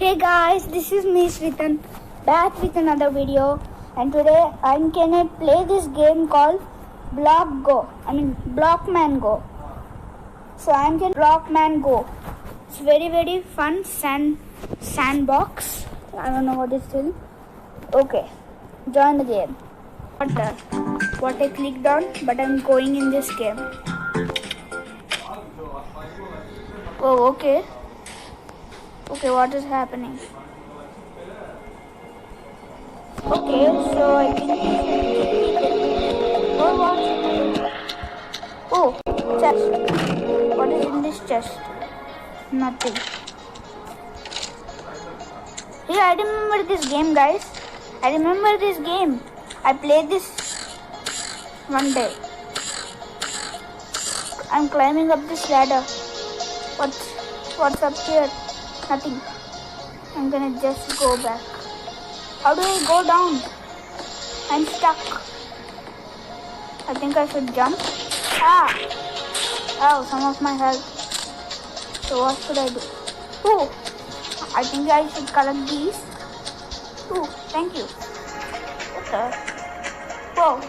Hey guys, this is me Sritan back with another video, and today I'm gonna play this game called Blockman Go. So I'm gonna Blockman Go. It's very fun sandbox. I don't know what it's doing. Okay, join the game. What I clicked on, but I'm going in this game. Oh, okay. Okay, what is happening? Okay, so I think... Oh, what? Oh, chest. What is in this chest? Nothing. Hey, I remember this game, guys. I remember this game. I played this one day. I'm climbing up this ladder. What's up here? Nothing. I'm gonna just go back. How do I go down? I'm stuck. I think I should jump. Ah! Oh, some of my health. So what should I do? Oh! I think I should collect these. Oh, thank you. What the? Whoa!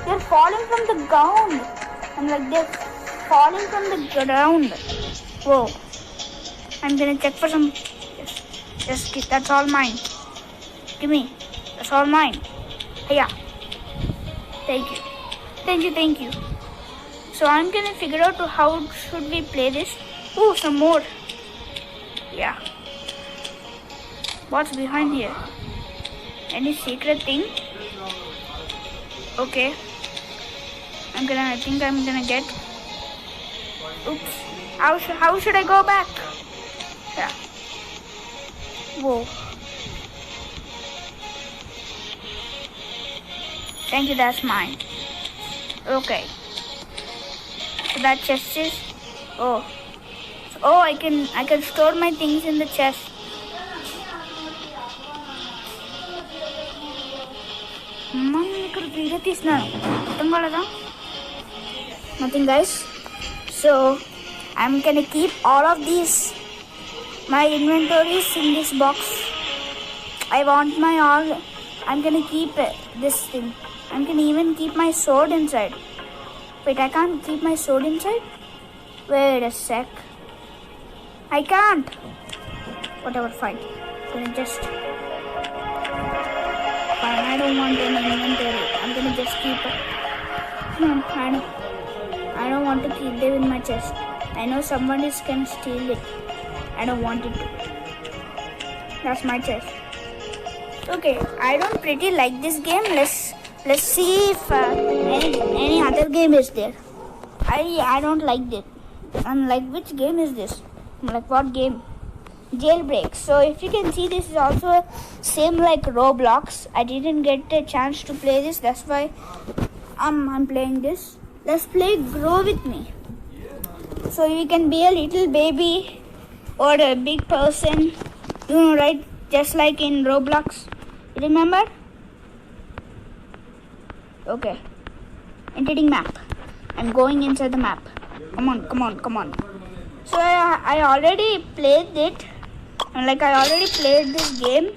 They're falling from the ground. I'm like, they're falling from the ground. Whoa! I'm gonna check for some. Yes, that's all mine. Give me. That's all mine. Yeah. Thank you. So I'm gonna figure out how should we play this. Oh, some more. Yeah. What's behind here? Any secret thing? Okay. I think I'm gonna get. Oops. How should I go back? Yeah. Whoa. Thank you, that's mine. Okay. So that chest is... Oh, I can store my things in the chest. Nothing, guys. So I'm gonna keep all of these. My inventory is in this box. I'm gonna keep this thing. I'm gonna even keep my sword inside. Wait, I can't keep my sword inside? Wait a sec. I can't. Whatever, fine. I'm gonna just... Fine, I don't want any inventory. I'm gonna just keep it. I don't want to keep them in my chest. I know someone else can steal it. I don't want it to. That's my chest. Okay, I don't pretty like this game. Let's see if any other game is there. I don't like it. I'm like, which game is this? I'm like, what game? Jailbreak. So if you can see, this is also same like Roblox. I didn't get a chance to play this. That's why I'm playing this. Let's play Grow With Me. So you can be a little baby or a big person, right? Just like in Roblox. Remember? Okay. Entering map. I'm going inside the map. Come on. So I already played it. I already played this game.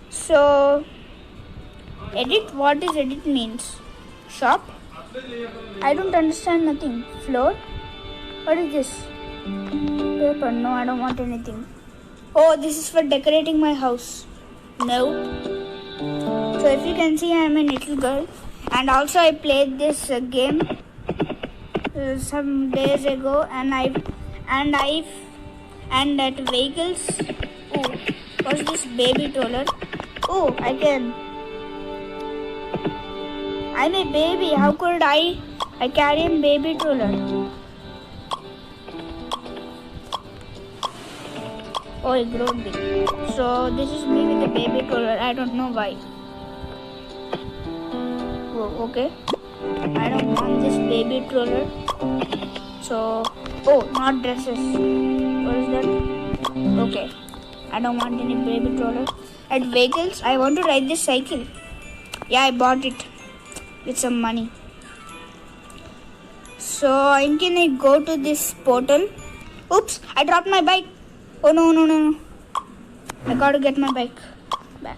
So edit, what does edit means? Shop? I don't understand nothing. Floor? What is this? Paper? No, I don't want anything. Oh, this is for decorating my house. No. So if you can see, I am a little girl. And also I played this game some days ago, and at vehicles. Oh, what's this baby troller? Oh, I'm a baby. How could I carry a baby troller? Oh, it grew big. So this is me with a baby troller. I don't know why. Oh, okay. I don't want this baby troller. So, oh, not dresses. What is that? Okay. I don't want any baby troller. At vehicles, I want to ride this cycle. Yeah, I bought it with some money. So I'm gonna go to this portal. Oops, I dropped my bike. Oh no, no, no, no. I gotta get my bike back.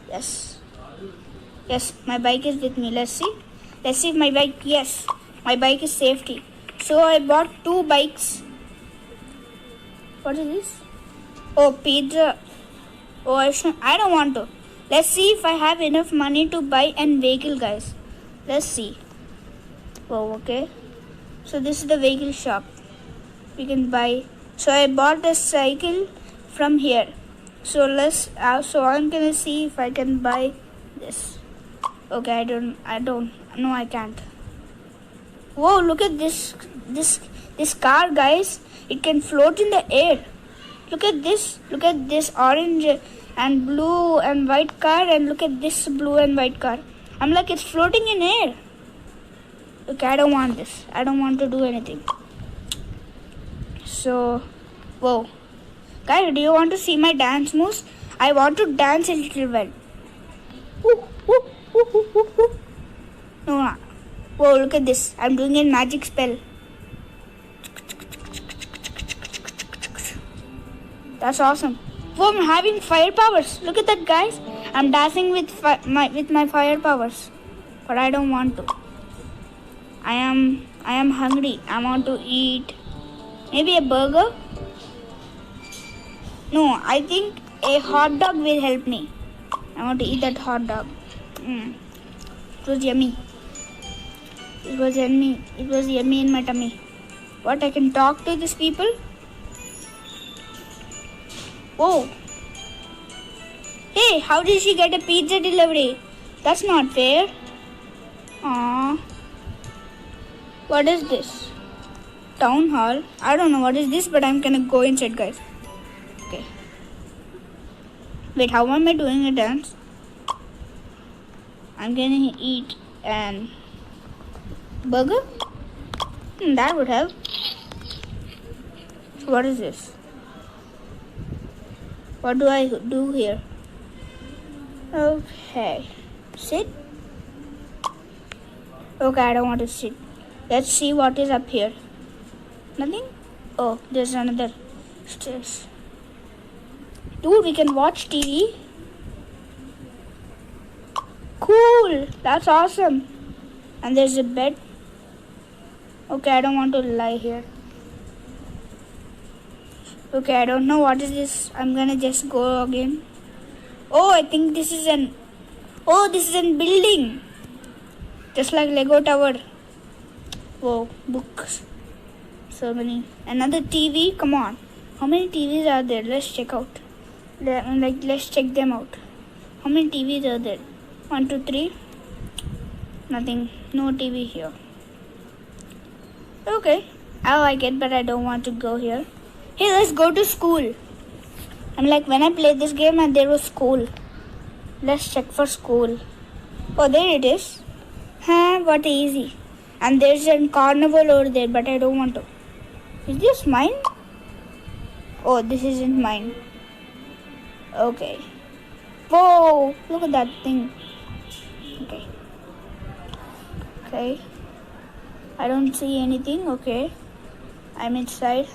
Yes. Yes, my bike is with me. Let's see. Let's see if my bike, yes, my bike is safety. So I bought 2 bikes. What is this? Oh, pizza. Oh, I don't want to. Let's see if I have enough money to buy an vehicle, guys. Let's see. Oh, okay. So this is the vehicle shop. We can buy. So I bought the cycle from here. So so I'm gonna see if I can buy this. Okay, I don't. No, I can't. Whoa! Look at this car, guys. It can float in the air. Look at this. Look at this orange and blue and white car, and look at this blue and white car. I'm like, it's floating in air. Okay, I don't want this. I don't want to do anything. So, whoa. Guys, do you want to see my dance moves? I want to dance a little while. Woo, woo, woo, woo, woo, woo. No. Whoa, look at this. I'm doing a magic spell. That's awesome. Whoa, I'm having fire powers. Look at that, guys. I'm dancing with my fire powers. But I don't want to. I am hungry. I want to eat maybe a burger. No, I think a hot dog will help me. I want to eat that hot dog. It was yummy. It was yummy. It was yummy in my tummy. What, I can talk to these people? Whoa. Hey, how did she get a pizza delivery? That's not fair. Aww. What is this? Town hall. I don't know what is this, but I'm gonna go inside, guys. Okay. Wait, how am I doing a dance? I'm gonna eat an burger? That would help. So what is this? What do I do here? Okay. Sit? Okay, I don't want to sit. Let's see what is up here. Nothing? Oh, there's another stairs. Dude, we can watch TV. Cool. That's awesome. And there's a bed. Okay, I don't want to lie here. Okay, I don't know what is this. I'm gonna just go again. Oh, I think this is an building. Just like Lego Tower. Whoa, books. So many. Another TV. Come on. How many TVs are there? Let's check out. Let's check them out. How many TVs are there? 1, 2, 3. Nothing. No TV here. Okay. I like it, but I don't want to go here. Hey, let's go to school. I'm like, when I played this game and there was school. Let's check for school. Oh, there it is. What easy. And there's a carnival over there, but I don't want to. Is this mine? Oh, this isn't mine. Okay. Whoa, look at that thing. Okay. Okay. I don't see anything. Okay. I'm inside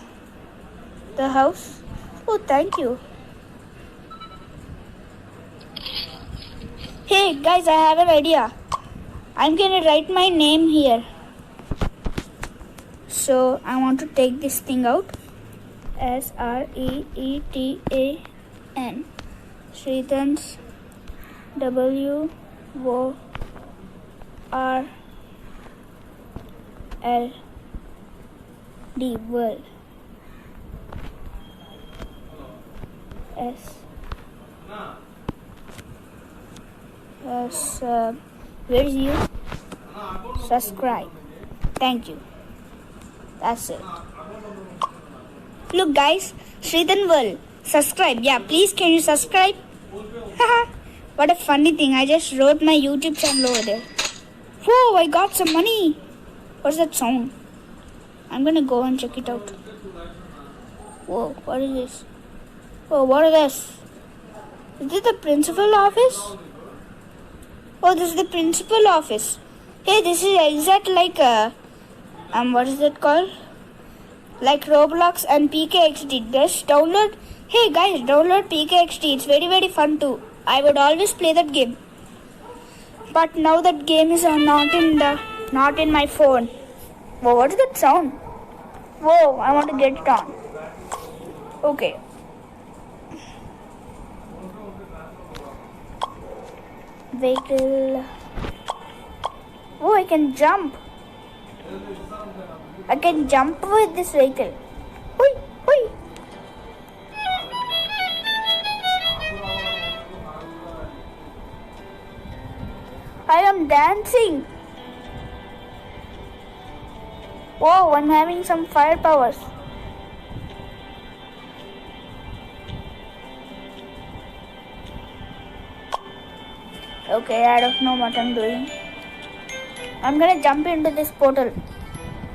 the house. Oh, thank you. Hey, guys, I have an idea. I'm gonna write my name here. So I want to take this thing out. SREETAN. Sreetan's WORLD. World. Where's you? Subscribe. Thank you. That's it. Look, guys, Sreetan World. Subscribe. Yeah, please, can you subscribe? What a funny thing. I just wrote my YouTube channel over there. Whoa, I got some money. What's that sound? I'm gonna go and check it out. Whoa, what is this? Whoa, what is this? Is this the principal office? Oh, this is the principal office. Hey, this is exact like what is that called? like Roblox and PKXD. Just download. Hey guys, download PKXD. It's very very fun too. I would always play that game. But now that game is not in my phone. Whoa, what's that sound? Whoa, I want to get it on. Okay. Vehicle. Oh, I can jump. I can jump with this vehicle. Hui, hui. I am dancing. Whoa, I'm having some fire powers. Okay, I don't know what I'm doing. I'm gonna jump into this portal.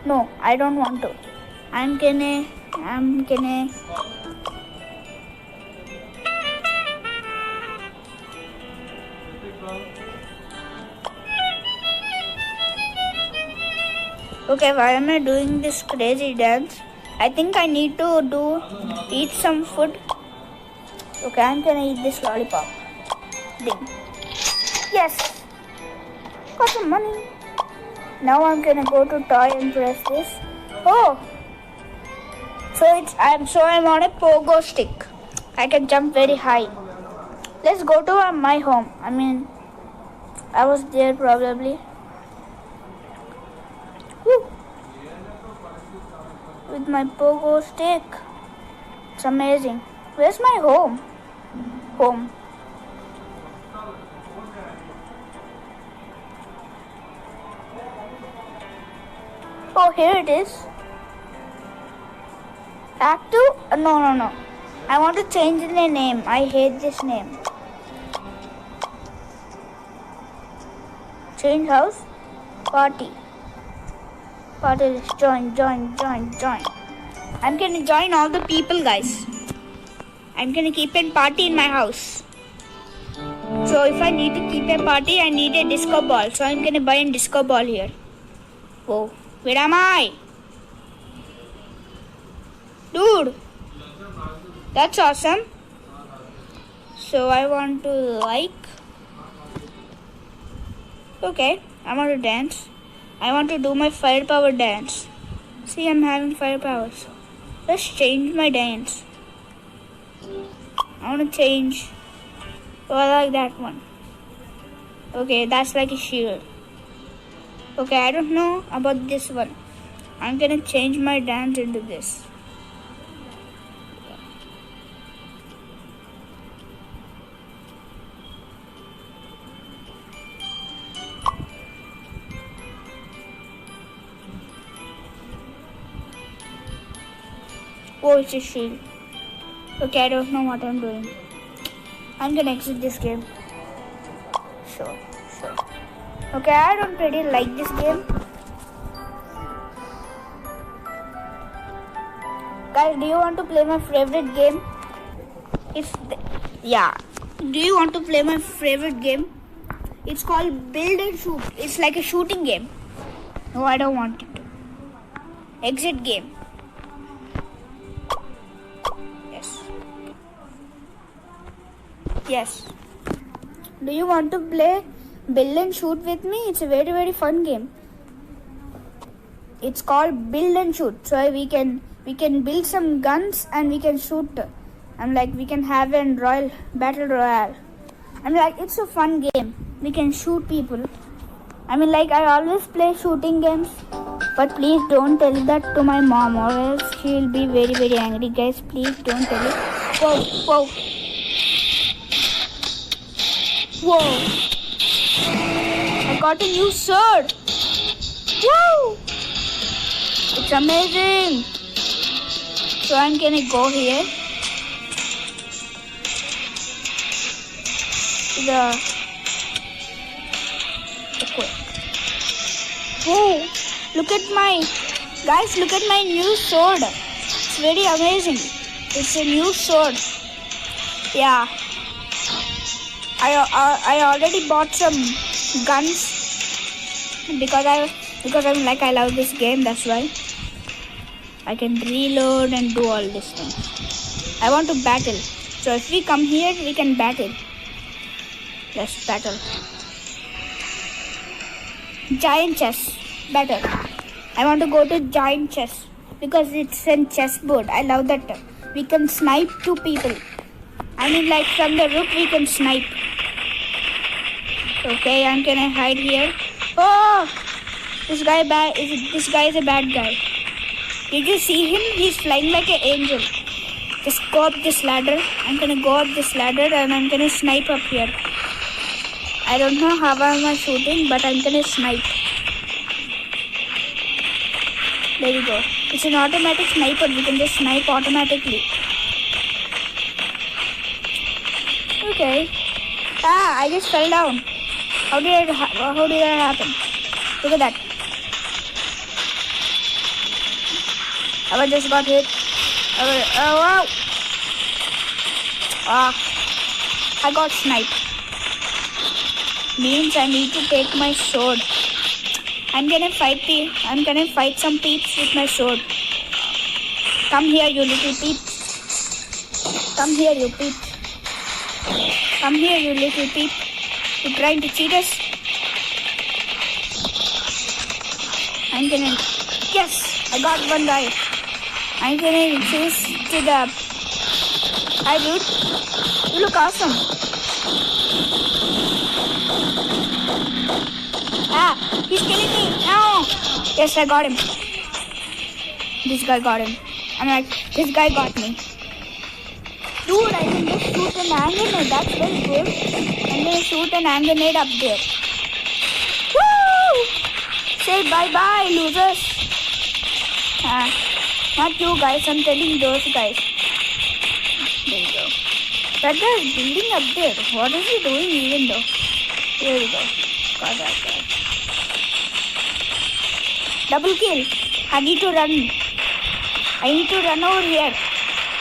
No, I don't want to. I'm gonna. Okay, why am I doing this crazy dance? I think I need to eat some food. Okay, I'm gonna eat this lollipop. Ding. Yes! Got some money. Now I'm gonna go to toy and press this. Oh! So I'm on a pogo stick. I can jump very high. Let's go to my home. I mean, I was there probably. Woo! With my pogo stick. It's amazing. Where's my home? Home. Oh, here it is. Act 2? No. I want to change the name. I hate this name. Change house. Party. Party list. Join. I'm gonna join all the people, guys. I'm gonna keep a party in my house. So if I need to keep a party, I need a disco ball. So I'm gonna buy a disco ball here. Whoa. Where am I? Dude, that's awesome. So I want to okay, I want to dance. I want to do my firepower dance. See, I'm having fire powers. Let's change my dance. I want to change. Oh, I like that one. Okay, that's like a shield. Okay, I don't know about this one. I'm gonna change my dance into this. Oh, it's a shield. Okay, I don't know what I'm doing. I'm gonna exit this game. Sure. Okay, I don't really like this game. Guys, do you want to play my favorite game? Do you want to play my favorite game? It's called Build and Shoot. It's like a shooting game. No, I don't want it to. Exit game. Yes. Do you want to play Build and Shoot with me? It's a very very fun game. It's called Build and Shoot. So we can build some guns and we can shoot. We can have a battle royale. It's a fun game. We can shoot people. I always play shooting games. But please don't tell that to my mom or else she'll be very very angry. Guys, please don't tell it. Whoa. I got a new sword. Woo! It's amazing. So I'm gonna go here. Whoa! Look at my new sword. It's very amazing. It's a new sword. Yeah. I already bought some guns because I love this game, that's why. I can reload and do all these things. I want to battle. So if we come here, we can battle. Let's battle. Giant chess. Battle. I want to go to giant chess because it's a chessboard. I love that. We can snipe two people. I mean, like from the roof we can snipe. Okay, I'm gonna hide here. Oh, this guy is a bad guy. Did you see him? He's flying like an angel. Just go up this ladder. I'm gonna go up this ladder and I'm gonna snipe up here. I don't know how am I shooting, but I'm gonna snipe. There we go. It's an automatic sniper. We can just snipe automatically. Okay. I just fell down. How did that happen? Look at that. I just got hit. Wow. I got sniped. Means I need to take my sword. I'm gonna fight some peeps with my sword. Come here, you little peeps. Come here, you peep. Come here, you little peep. You're trying to cheat us? Yes, I got one guy. I'm gonna choose to the... Hi, dude. You look awesome. He's killing me. No. Yes, I got him. This guy got him. I'm like, this guy got me. Dude, I can just shoot an hand grenade. That's very good. I'm gonna shoot an hand grenade up there. Woo! Say bye-bye, losers. Not you guys, I'm telling those guys. There you go. That guy is building up there. What is he doing even though? Here we go. Got that guy. Double kill. I need to run over here.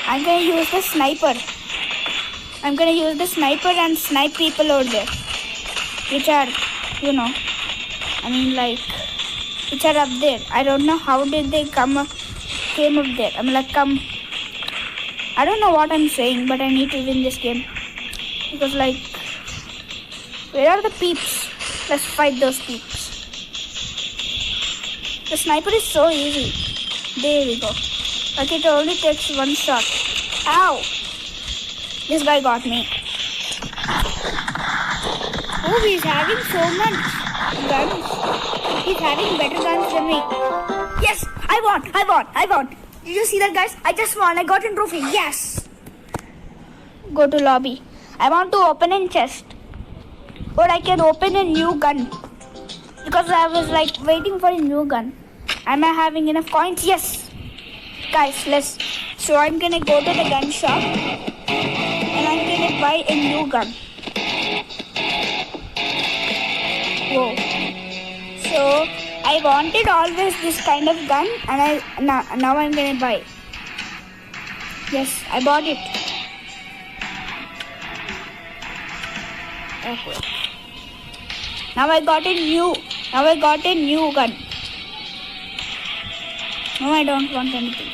I'm gonna use the sniper. I'm gonna use the sniper and snipe people over there. Which are, you know, which are up there. I don't know how did they came up there. I'm like, I don't know what I'm saying, but I need to win this game. Because like, where are the peeps? Let's fight those peeps. The sniper is so easy. There we go. Like it only takes one shot. Ow! This guy got me. Oh, he's having so much guns. He's having better guns than me. Yes! I won! Did you see that, guys? I just won. I got a trophy. Yes! Go to lobby. I want to open a chest. Or I can open a new gun. Because I was like waiting for a new gun. Am I having enough coins? Yes! Guys, so I'm gonna go to the gun shop. And I'm gonna buy a new gun. Whoa. So I wanted always this kind of gun and now I'm gonna buy. Yes, I bought it. Okay. Now I got a new gun. No, I don't want anything.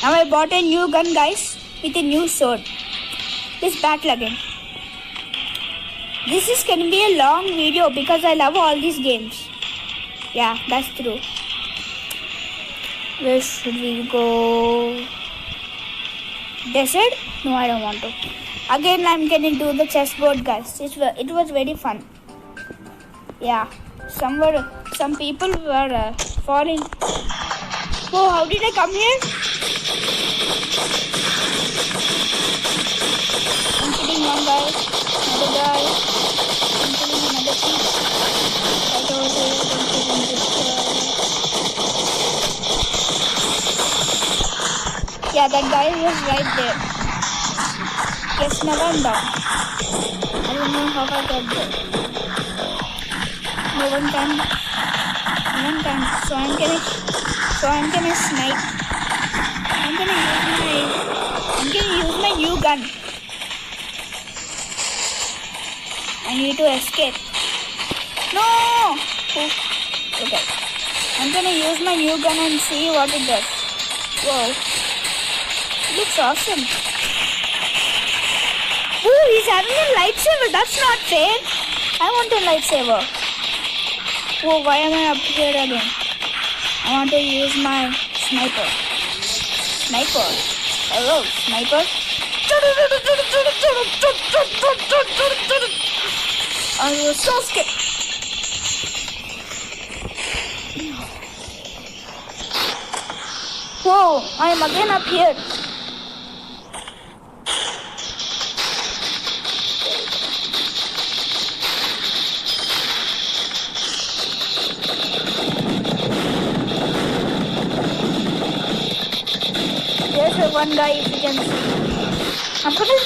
Now I bought a new gun, guys, with a new sword. Let's battle again. This is gonna be a long video because I love all these games. Yeah, that's true. Where should we go? Desert? No, I don't want to. Again, I'm gonna do the chessboard, guys. It was very fun. Yeah, some people were falling. Oh, how did I come here? I'm killing one guy, another guy. I'm killing another piece. Right over there, I'm killing this guy. Yeah, that guy was right there. Yes, now I'm down. I don't know how I got there. No one can. So I'm gonna snipe. I'm gonna use my new gun. I need to escape. No! Oh, okay. I'm gonna use my new gun and see what it does. Whoa. It looks awesome. Ooh, he's having a lightsaber. That's not fair. I want a lightsaber. Whoa, why am I up here again? I want to use my sniper. Sniper. Hello, sniper. I was so scared. Whoa, I am again up here. There's one guy, if you can see. I'm gonna...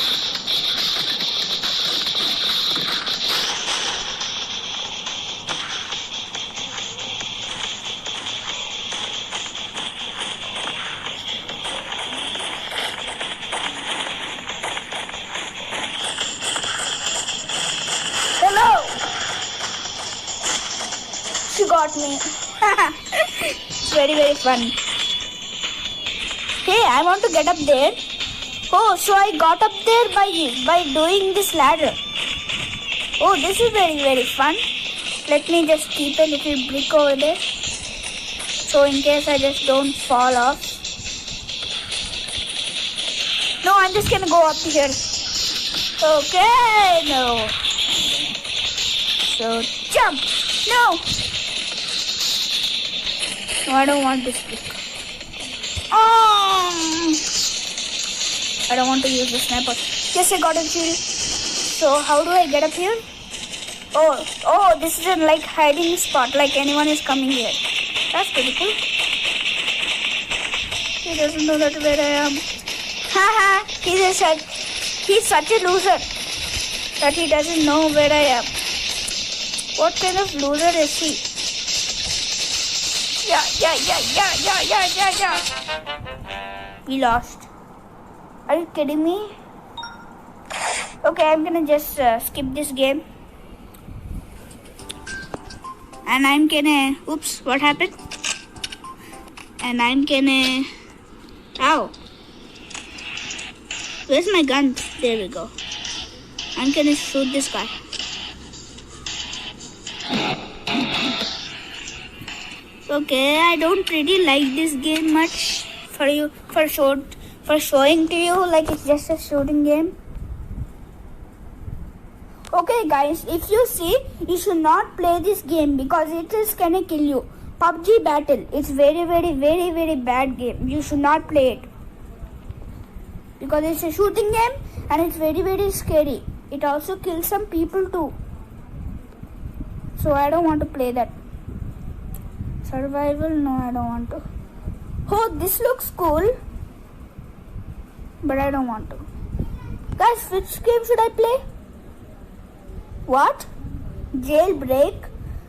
Hello! She got me. It's very, very fun. Hey, I want to get up there. Oh, so I got up there by doing this ladder. Oh, this is very, very fun. Let me just keep a little brick over there. So in case I just don't fall off. No, I'm just gonna go up here. Okay, no. So jump. No. No, I don't want this brick. I don't want to use the sniper. Yes, I got a shield. So how do I get up here? Oh, this is a like hiding spot. Like anyone is coming here. That's pretty cool. He doesn't know that where I am. Haha, he's such a loser that he doesn't know where I am. What kind of loser is he? Yeah. We lost. Are you kidding me? Okay, I'm gonna just skip this game. And I'm gonna... Oops, what happened? And I'm gonna... Ow. Where's my gun? There we go. I'm gonna shoot this guy. Okay, I don't really like this game much for showing to you like it's just a shooting game. Okay guys, if you see, you should not play this game because it is gonna kill you. PUBG Battle, it's very bad game. You should not play it because it's a shooting game and it's very scary. It also kills some people too. So I don't want to play that. Survival, no, I don't want to. Oh, this looks cool, but I don't want to. Guys, which game should I play? What? Jailbreak?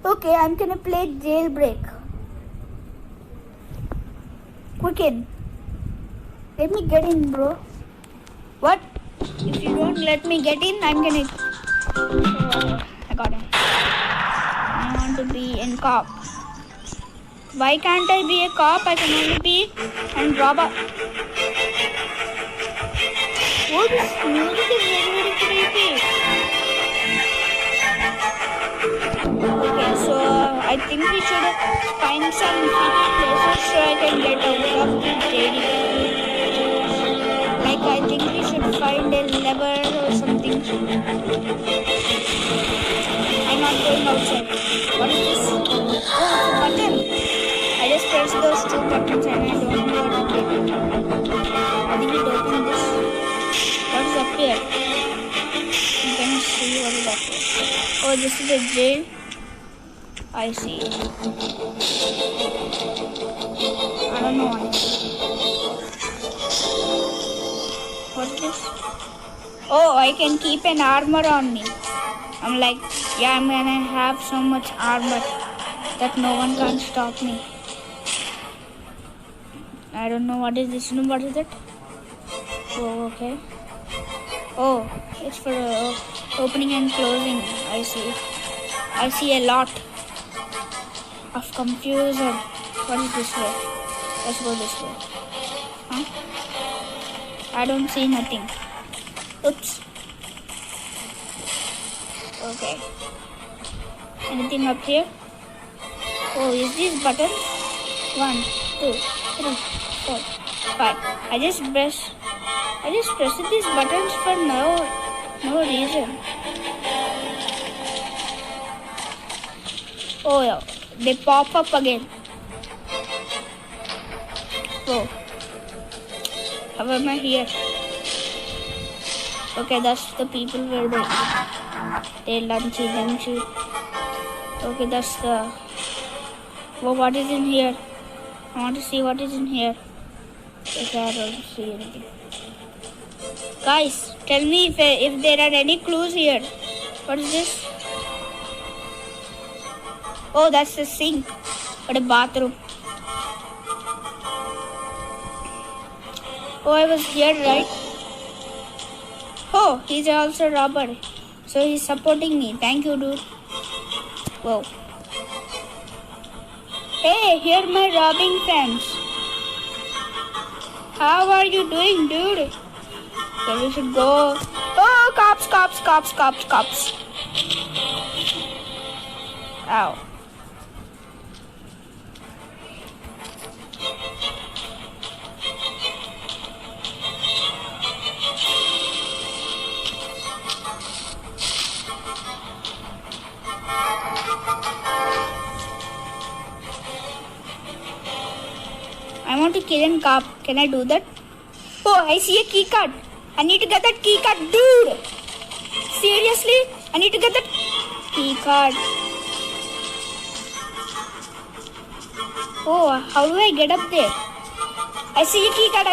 Okay, I'm gonna play Jailbreak. Quicken. Let me get in, bro. What? If you don't let me get in, I'm gonna... I got him. I want to be in cop. Why can't I be a cop? I can only be and robber. Oh, this music is very creepy. Okay, so I think we should find some places so I can get out of the JD. Like I think we should find a lever or something. I'm not going outside. What is this? Oh, it's a button. I just pressed those two buttons and I don't know what to do. I think it opened this. What is up here? I'm gonna see what is up here. Oh, this is a jail. I see. I don't know why. What's this? Oh, I can keep an armor on me. I'm like, yeah, I'm gonna have so much armor that no one can stop me. I don't know what is this. What is it? Oh, okay. Oh, it's for opening and closing. I see. I see a lot of confusion. What is this way? Let's go this way. I don't see nothing. Oops. Okay. Anything up here? Oh, is these buttons? 1, 2, 3, 4, 5. I just pressed these buttons for no reason. Oh yeah, they pop up again. Oh, how am I here? Okay, that's the people where they eat. They lunchy. Okay, that's the... Oh, what is in here? I want to see what is in here. Okay, I don't see anything. Guys, tell me if there are any clues here. What is this? Oh, that's the sink or a bathroom. Oh, I was here, right? Oh, he's also a robber. So he's supporting me. Thank you, dude. Whoa. Hey, here my robbing friends. How are you doing, dude? So we should go. Oh, cops. Ow. I want to kill a cop. Can I do that? Oh, I see a key card. I need to get that key card, dude. Seriously? I need to get that key card. Oh, how do I get up there? I see a key card.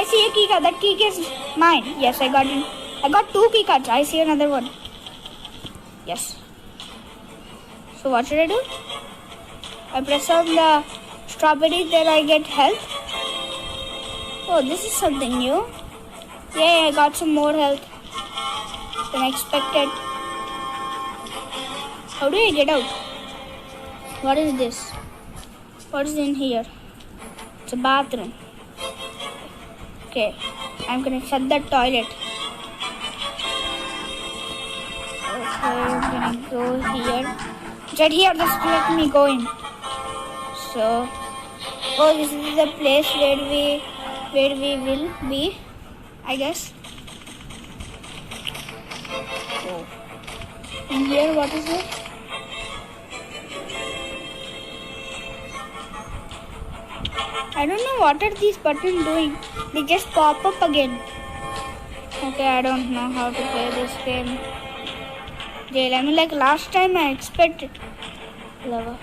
That key is mine. Yes, I got it. I got 2 key cards. I see another one. Yes. So what should I do? I press on the strawberry, then I get health. Oh, this is something new. Yay, I got some more health than expected. How do I get out? What is this? What is in here? It's a bathroom. Okay, I'm gonna shut that toilet. Okay, I'm gonna go here. Right here, just let me go in. So, oh, this is the place where we will be, I guess. Oh. In here, what is it? I don't know what are these buttons doing. They just pop up again. Okay, I don't know how to play this game. Jail. I mean, like last time I expected. Lever.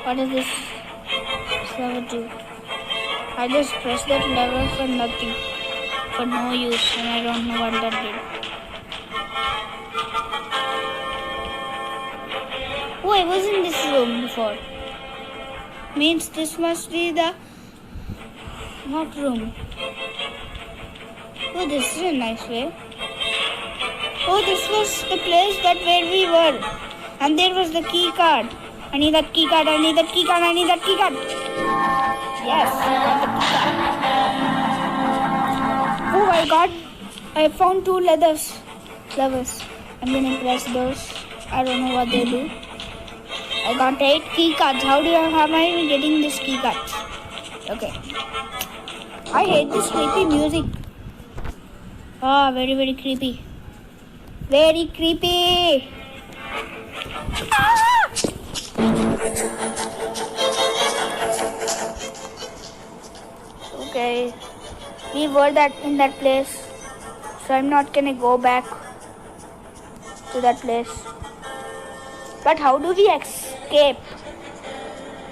What is this? Lever 2. I just pressed that lever for nothing. For no use. And I don't know what that did. Oh, I was in this room before. Means this must be the... What room? Oh, this is a nice way. Oh, this was the place where we were. And there was the key card. I need that key card. Yes, I got the key card. Oh, I found 2 levers. I'm gonna press those. I don't know what they do. I got 8 key cards. How am I even getting this key cards? Okay. I hate this creepy music. Ah, very, very creepy. Very creepy. Ah! Okay. We were in that place. So I'm not gonna go back to that place. But how do we escape?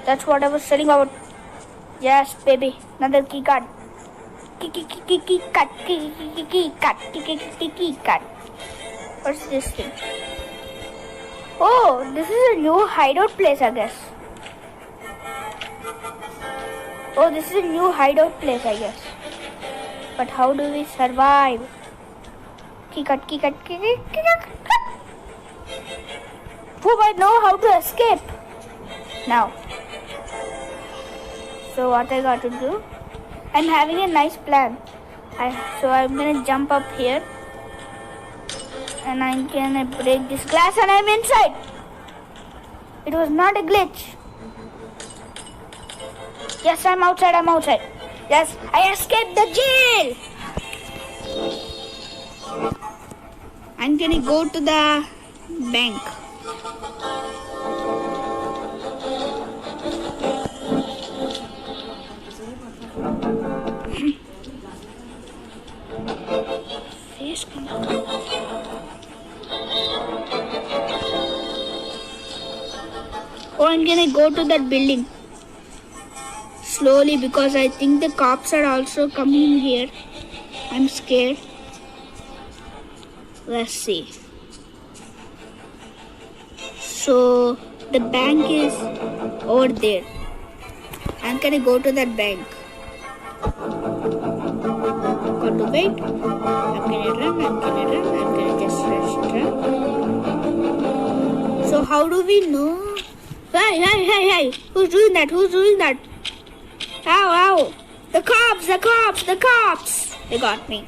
That's what I was telling about. Yes, baby. Another key card. Key card. What's this thing? Oh, this is a new hideout place, I guess. Oh, this is a new hideout place, I guess. But how do we survive? Key card. Oh, I know how to escape now. So what I got to do? I'm having a nice plan. So I'm gonna jump up here. And I'm gonna break this glass and I'm inside. It was not a glitch. Yes, I'm outside. Yes, I escaped the jail. I'm gonna go to the bank. Oh, I'm gonna go to that building slowly because I think the cops are also coming here. I'm scared. Let's see. So the bank is over there. I'm gonna go to that bank. Got to wait. I'm gonna just run. So how do we know? Hey! Who's doing that? Ow! The cops! They got me.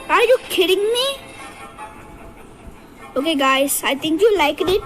Are you kidding me? Okay guys, I think you liked it.